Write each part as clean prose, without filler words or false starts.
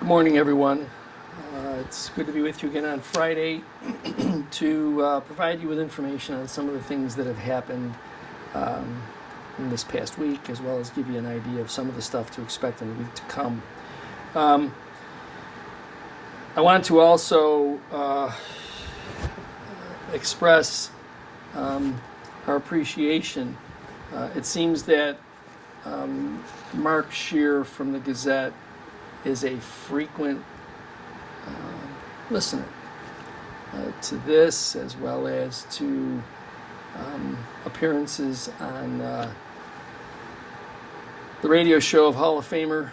Good morning, everyone. It's good to be with you again on Friday to provide you with information on some of the things that have happened in this past week, as well as give you an idea of some of the stuff to expect in the week to come. I want to also express our appreciation. It seems that Mark Scheer from the Gazette is a frequent listener to this, as well as to appearances on the radio show of Hall of Famer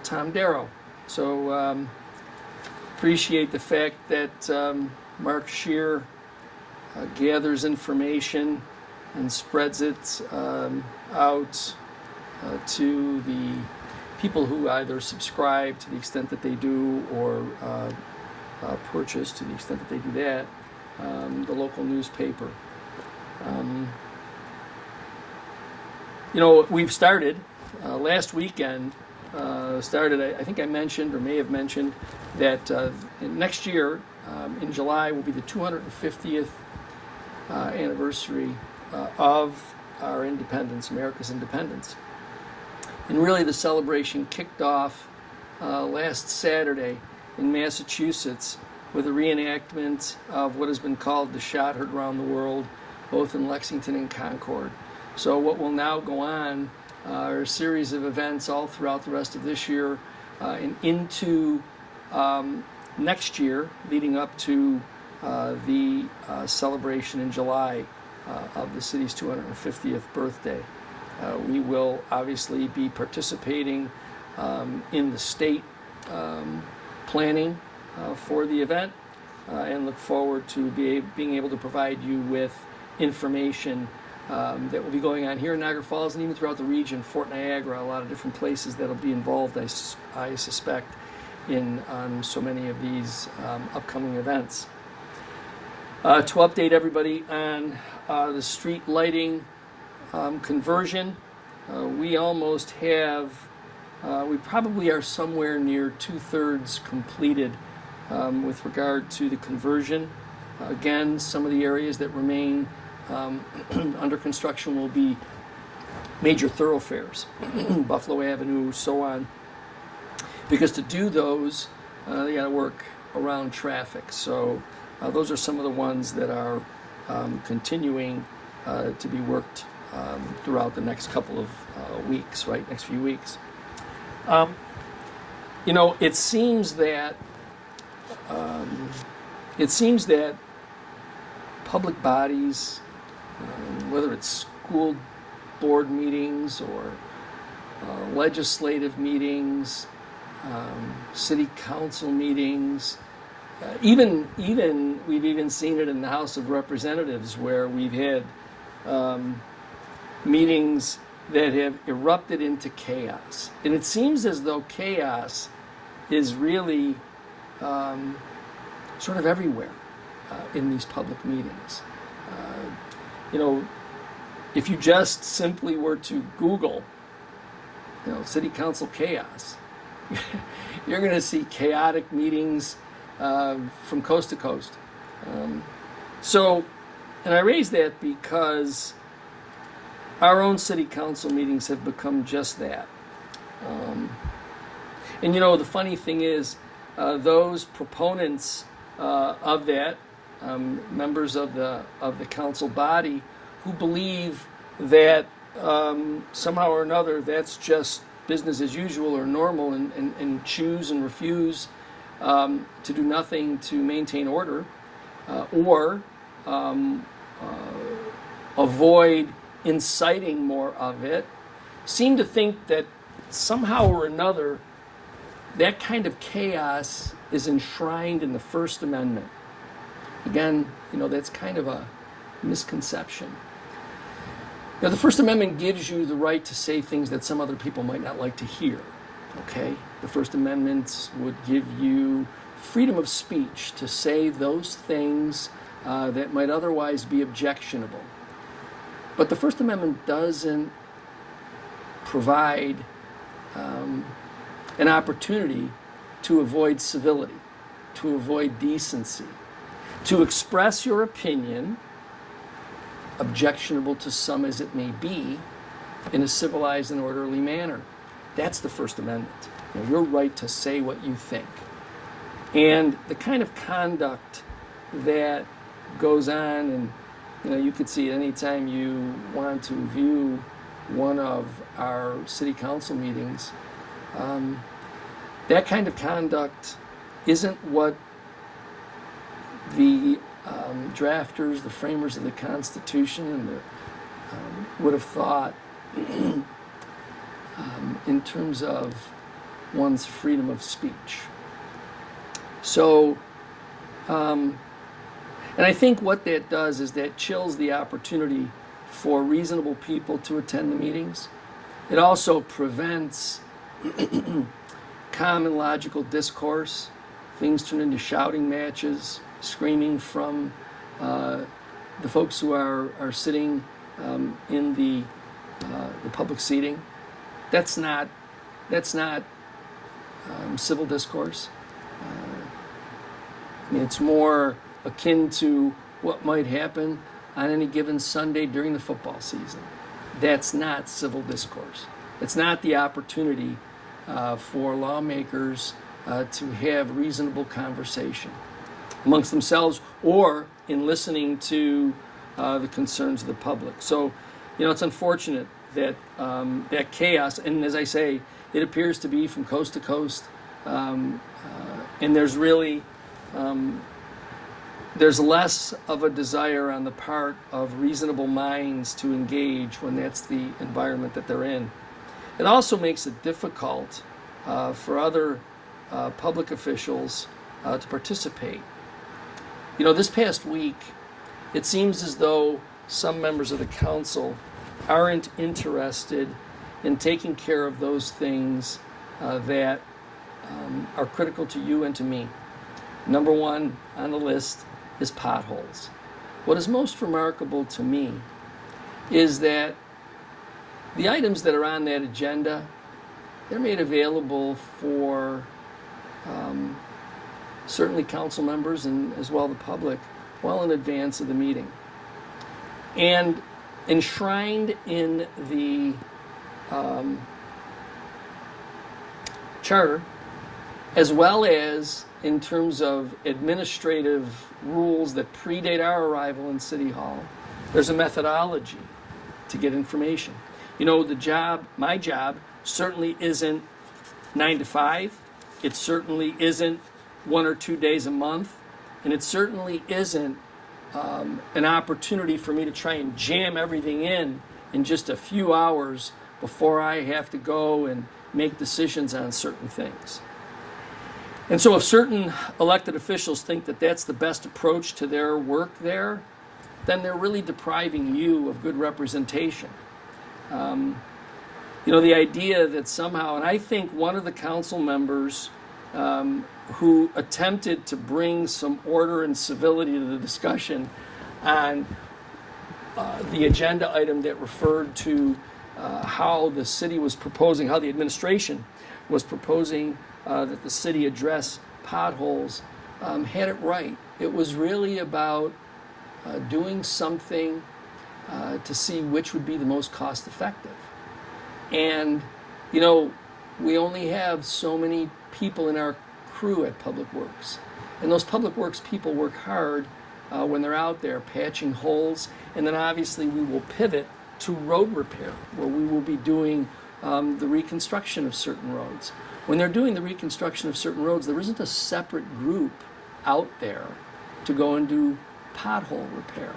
Tom Darrow. So appreciate the fact that Mark Scheer gathers information and spreads it out to the people who either subscribe to the extent that they do, or purchase to the extent that they do that, the local newspaper. We've started last weekend. I think I mentioned, or may have mentioned, that next year in July will be the 250th anniversary of our independence, America's independence. And really the celebration kicked off last Saturday in Massachusetts with a reenactment of what has been called the shot heard around the world, both in Lexington and Concord. So what will now go on are a series of events all throughout the rest of this year and into next year, leading up to the celebration in July of the city's 250th birthday. We will obviously be participating in the state planning for the event and look forward to being able to provide you with information that will be going on here in Niagara Falls and even throughout the region, Fort Niagara, a lot of different places that will be involved, I suspect, in so many of these upcoming events. To update everybody on the street lighting conversion, we almost have, we probably are somewhere near 2/3 completed with regard to the conversion. Again, some of the areas that remain under construction will be major thoroughfares, Buffalo Avenue, so on, because to do those, they got to work around traffic. So those are some of the ones that are continuing to be worked throughout the next couple of weeks, right? Next few weeks. It seems that public bodies, whether it's school board meetings or legislative meetings, city council meetings, even we've even seen it in the House of Representatives, where we've had meetings that have erupted into chaos. And it seems as though chaos is really sort of everywhere in these public meetings. If you just simply were to Google, city council chaos, you're going to see chaotic meetings from coast to coast. And I raise that because our own city council meetings have become just that. And the funny thing is, those proponents of that, members of the council body, who believe that somehow or another that's just business as usual or normal, and choose and refuse to do nothing to maintain order or avoid inciting more of it, seem to think that somehow or another that kind of chaos is enshrined in the First Amendment. Again, that's kind of a misconception. The First Amendment gives you the right to say things that some other people might not like to hear. Okay? The First Amendment would give you freedom of speech to say those things that might otherwise be objectionable. But the First Amendment doesn't provide an opportunity to avoid civility, to avoid decency, to express your opinion, objectionable to some as it may be, in a civilized and orderly manner. That's the First Amendment. You know, your right to say what you think. And the kind of conduct that goes on, and you could see it anytime you want to view one of our city council meetings, that kind of conduct isn't what the drafters, the framers of the Constitution, and would have thought in terms of one's freedom of speech. So, and I think what that does is that chills the opportunity for reasonable people to attend the meetings. It also prevents calm and logical discourse. Things turn into shouting matches, screaming from the folks who are sitting in the public seating. That's not civil discourse. I mean, it's more akin to what might happen on any given Sunday during the football season. That's not civil discourse. It's not the opportunity for lawmakers to have reasonable conversation amongst themselves or in listening to the concerns of the public. So, it's unfortunate that that chaos, and as I say, it appears to be from coast to coast, and there's really there's less of a desire on the part of reasonable minds to engage when that's the environment that they're in. It also makes it difficult for other public officials to participate. This past week, it seems as though some members of the council aren't interested in taking care of those things that are critical to you and to me. Number one on the list is potholes. What is most remarkable to me is that the items that are on that agenda, they're made available for certainly council members and as well the public well in advance of the meeting. And enshrined in the charter, as well as in terms of administrative rules that predate our arrival in City Hall, there's a methodology to get information. My job certainly isn't 9 to 5. It certainly isn't 1 or 2 days a month. And it certainly isn't an opportunity for me to try and jam everything in just a few hours before I have to go and make decisions on certain things. And so if certain elected officials think that that's the best approach to their work there, then they're really depriving you of good representation. The idea that somehow, and I think one of the council members who attempted to bring some order and civility to the discussion on the agenda item that referred to how the city was proposing, how the administration was proposing that the city address potholes, had it right. It was really about doing something to see which would be the most cost effective. And, we only have so many people in our crew at Public Works. And those Public Works people work hard when they're out there patching holes. And then obviously we will pivot to road repair, where we will be doing the reconstruction of certain roads. When they're doing the reconstruction of certain roads, there isn't a separate group out there to go and do pothole repair.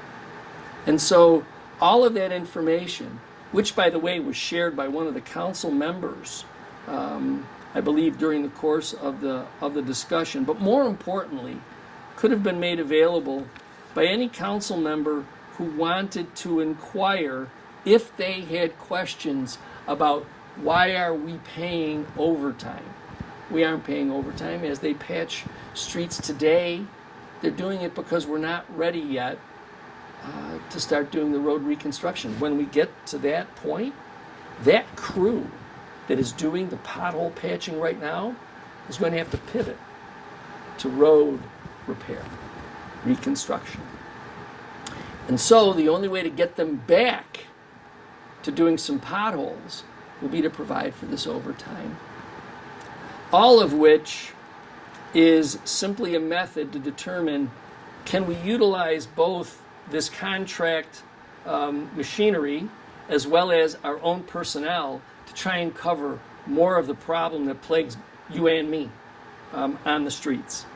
And so all of that information, which by the way was shared by one of the council members, I believe during the course of the discussion, but more importantly, could have been made available by any council member who wanted to inquire if they had questions about why are we paying overtime. We aren't paying overtime. As they patch streets today, they're doing it because we're not ready yet to start doing the road reconstruction. When we get to that point, that crew that is doing the pothole patching right now is going to have to pivot to road repair, reconstruction. And so the only way to get them back to doing some potholes will be to provide for this overtime. All of which is simply a method to determine, can we utilize both this contract machinery as well as our own personnel to try and cover more of the problem that plagues you and me on the streets.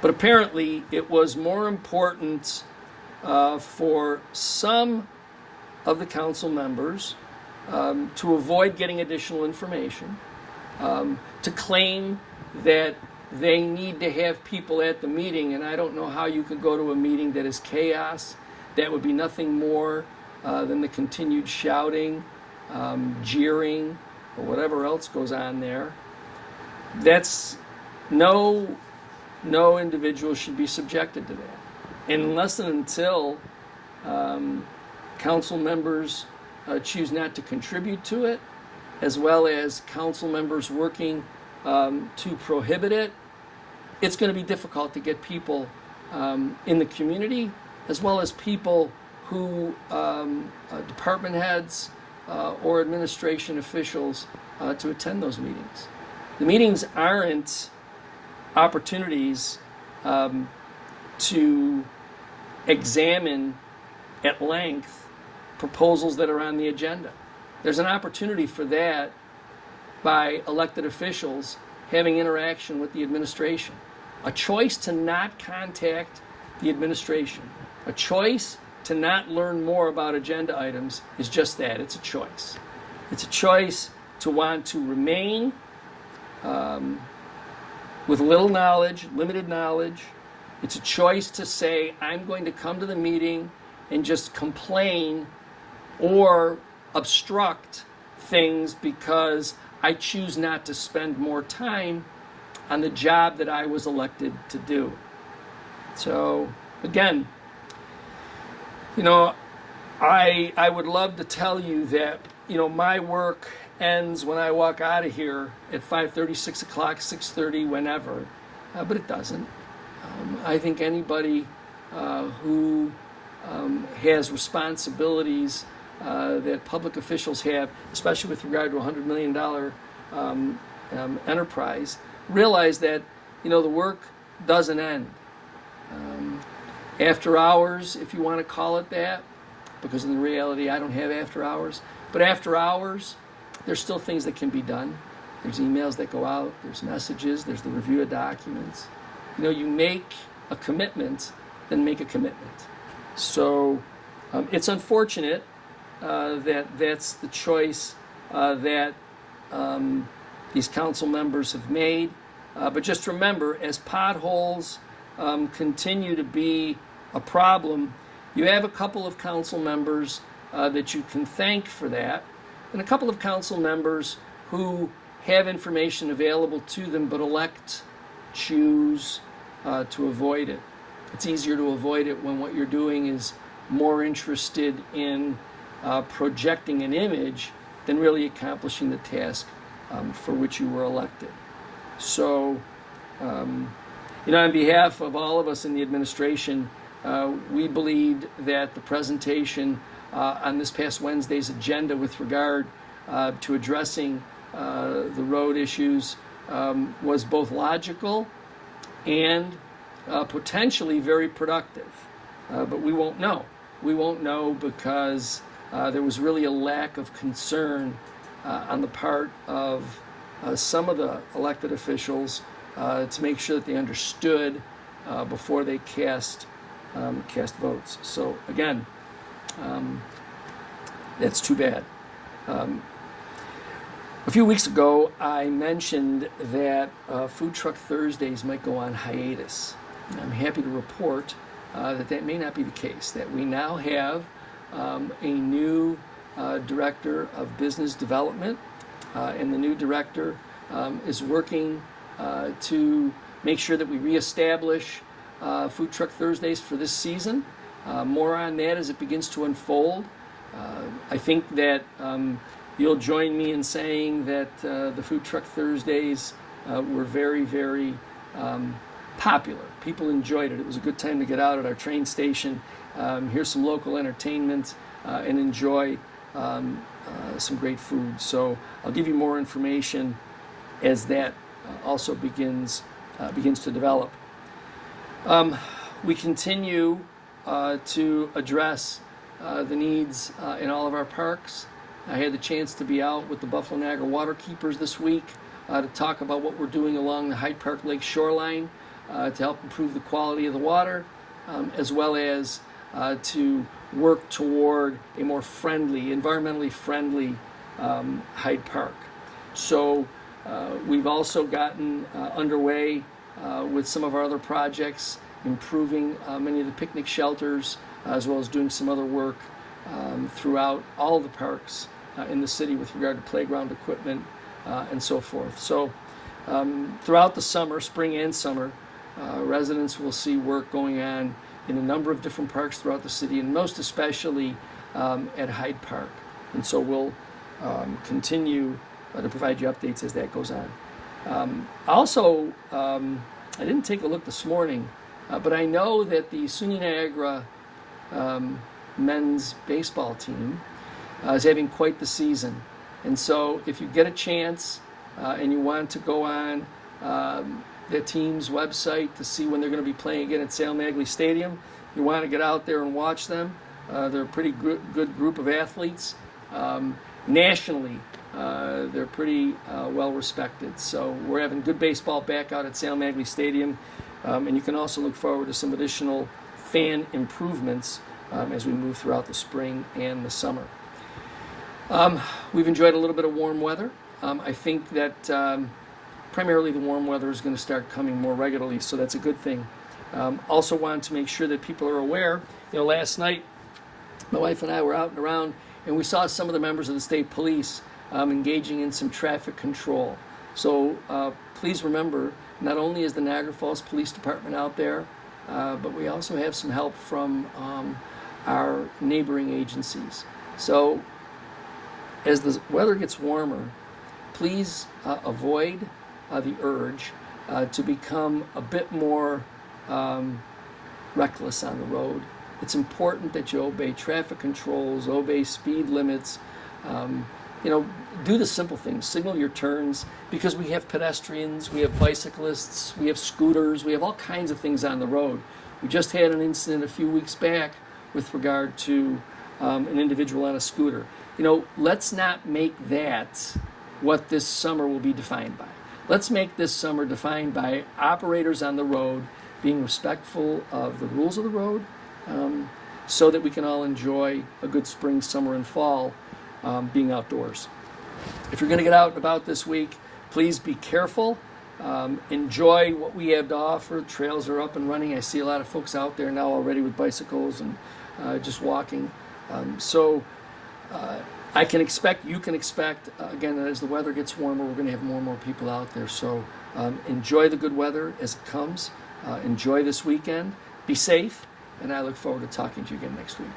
But apparently it was more important for some of the council members to avoid getting additional information, to claim that they need to have people at the meeting, and I don't know how you could go to a meeting that is chaos. That would be nothing more than the continued shouting, jeering, or whatever else goes on there. That's no individual should be subjected to that. And unless and until council members choose not to contribute to it, as well as council members working to prohibit it, it's going to be difficult to get people in the community, as well as people who, department heads or administration officials, to attend those meetings. The meetings aren't opportunities to examine at length proposals that are on the agenda. There's an opportunity for that by elected officials having interaction with the administration. A choice to not contact the administration, a choice to not learn more about agenda items is just that. It's a choice. It's a choice to want to remain with little knowledge, limited knowledge. It's a choice to say, I'm going to come to the meeting and just complain or obstruct things because I choose not to spend more time on the job that I was elected to do. So, again, I would love to tell you that, my work ends when I walk out of here at 5:30, 6 o'clock, 6:30, whenever, but it doesn't. I think anybody who has responsibilities that public officials have, especially with regard to a $100 million enterprise, realize that, the work doesn't end. After hours, if you want to call it that, because in reality I don't have after hours, but after hours, there's still things that can be done. There's emails that go out, there's messages, there's the review of documents. You make a commitment, then make a commitment. So it's unfortunate that that's the choice that these council members have made. But just remember, as potholes continue to be a problem, you have a couple of council members that you can thank for that, and a couple of council members who have information available to them but choose to avoid it. It's easier to avoid it when what you're doing is more interested in projecting an image than really accomplishing the task for which you were elected. So, on behalf of all of us in the administration, we believed that the presentation on this past Wednesday's agenda with regard to addressing the road issues was both logical and potentially very productive. But we won't know. We won't know because there was really a lack of concern on the part of some of the elected officials to make sure that they understood before they cast votes. So again, that's too bad. A few weeks ago, I mentioned that Food Truck Thursdays might go on hiatus. I'm happy to report that may not be the case, that we now have a new director of business development, and the new director is working to make sure that we reestablish Food Truck Thursdays for this season. More on that as it begins to unfold. I think that you'll join me in saying that the Food Truck Thursdays were very, very popular. People enjoyed it. It was a good time to get out at our train station, hear some local entertainment, and enjoy some great food. So I'll give you more information as that also begins to develop. We continue to address the needs in all of our parks. I had the chance to be out with the Buffalo Niagara Waterkeepers this week to talk about what we're doing along the Hyde Park Lake shoreline to help improve the quality of the water, as well as to work toward a more friendly, environmentally friendly Hyde Park. So we've also gotten underway with some of our other projects, improving many of the picnic shelters, as well as doing some other work throughout all of the parks in the city with regard to playground equipment and so forth. So throughout the summer, spring and summer, residents will see work going on in a number of different parks throughout the city, and most especially at Hyde Park. And so we'll continue to provide you updates as that goes on. Also, I didn't take a look this morning, but I know that the SUNY Niagara men's baseball team is having quite the season. And so if you get a chance and you want to go on the team's website to see when they're going to be playing again at Sal Magley Stadium, you want to get out there and watch them. They're a pretty good group of athletes. Nationally, they're pretty well respected. So we're having good baseball back out at Sal Magley Stadium, and you can also look forward to some additional fan improvements as we move throughout the spring and the summer. We've enjoyed a little bit of warm weather. I think that primarily the warm weather is going to start coming more regularly, so that's a good thing. Also wanted to make sure that people are aware. Last night, my wife and I were out and around, and we saw some of the members of the state police engaging in some traffic control. So please remember, not only is the Niagara Falls Police Department out there, but we also have some help from our neighboring agencies. So as the weather gets warmer, please avoid the urge to become a bit more reckless on the road. It's important that you obey traffic controls, obey speed limits, do the simple things, signal your turns, because we have pedestrians, we have bicyclists, we have scooters, we have all kinds of things on the road. We just had an incident a few weeks back with regard to an individual on a scooter. Let's not make that what this summer will be defined by. Let's make this summer defined by operators on the road being respectful of the rules of the road, so that we can all enjoy a good spring, summer, and fall being outdoors. If you're going to get out and about this week, please be careful. Enjoy what we have to offer. Trails are up and running. I see a lot of folks out there now already with bicycles and just walking. So you can expect, again, that as the weather gets warmer, we're going to have more and more people out there. So enjoy the good weather as it comes. Enjoy this weekend. Be safe. And I look forward to talking to you again next week.